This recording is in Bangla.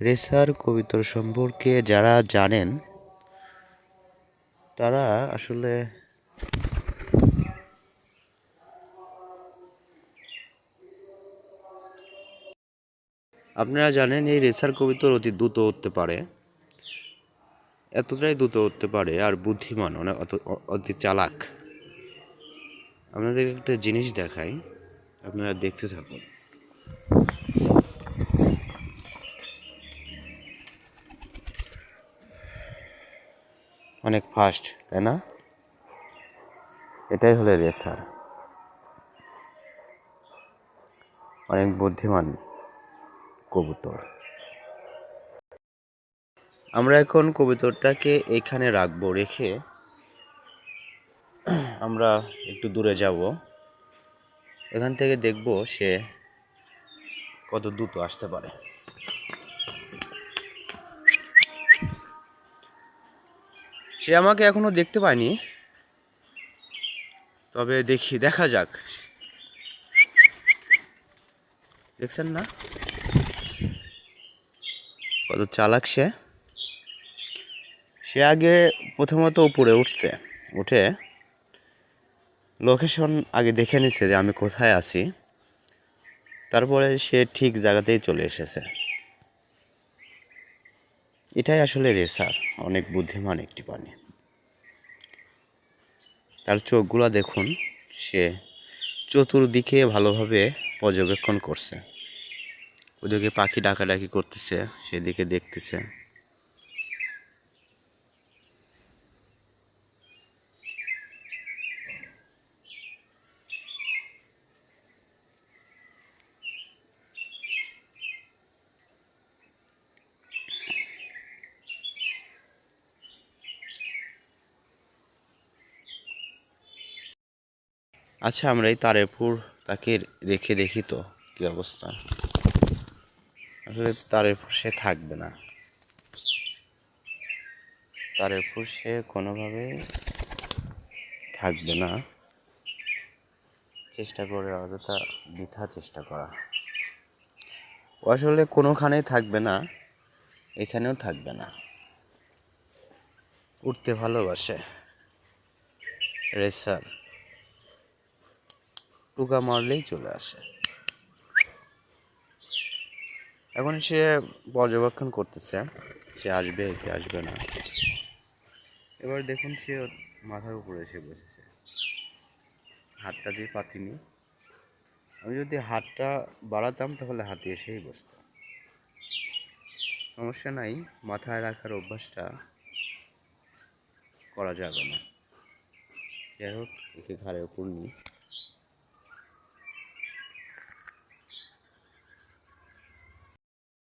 রেসার কবিতর সম্পর্কে যারা জানেন তারা আসলে আপনারা জানেন এই রেসার কবিতর অতি দ্রুত উঠতে পারে, এতটাই দ্রুত উঠতে পারে আর বুদ্ধিমান, অনেক অতি চালাক। আপনাদের একটা জিনিস দেখাই, আপনারা দেখতে থাকুন। অনেক ফাস্ট, তাই না? এটাই হলো রেসার, অনেক বুদ্ধিমান কবুতর। আমরা এখন কবুতরটাকে এইখানে রাখবো, রেখে আমরা একটু দূরে যাব, এখান থেকে দেখব সে কত দ্রুত আসতে পারে। সে আমাকে এখনো দেখতে পায়নি, তবে দেখা যাক। দেখছেন না কত চালাক সে? সে আগে প্রথমত উপরে উঠছে, উঠে লোকেশন আগে দেখে নিছে যে আমি কোথায় আছি, তারপরে সে ঠিক জায়গাতেই চলে এসেছে। এটাই আসলে রেসার, অনেক বুদ্ধিমান একটি প্রাণী। তার চোখগুলা দেখুন, সে চতুর্দিকে ভালোভাবে পর্যবেক্ষণ করছে। ওদিকে পাখি ডাকাডাকি করতেছে, সেদিকে দেখতেছে। আচ্ছা, আমরা এই তারেপুর তাকে রেখে দেখি তো কি অবস্থা। আসলে তারেপুর সে থাকবে না, তারেপুর সে কোনোভাবে থাকবে না। চেষ্টা করে অযথা বৃথা চেষ্টা করা। ও আসলে কোনোখানেই থাকবে না, এখানেও থাকবে না। উঠতে ভালোবাসে রেসার, টুকা মারলেই চলে আসে। এখন সে পর্যবেক্ষণ করতেছে, সে আসবে কি আসবে না। এবার দেখুন সে মাথার উপরে এসে বসেছে, হাতটা দিয়ে পাতিনি। আমি যদি হাতটা বাড়াতাম তাহলে হাতে এসেই বসত। সমস্যা নাই, মাথায় রাখার অভ্যাসটা করা যাবে না। যাই হোক, একে ঘাড়ের উপর নিই।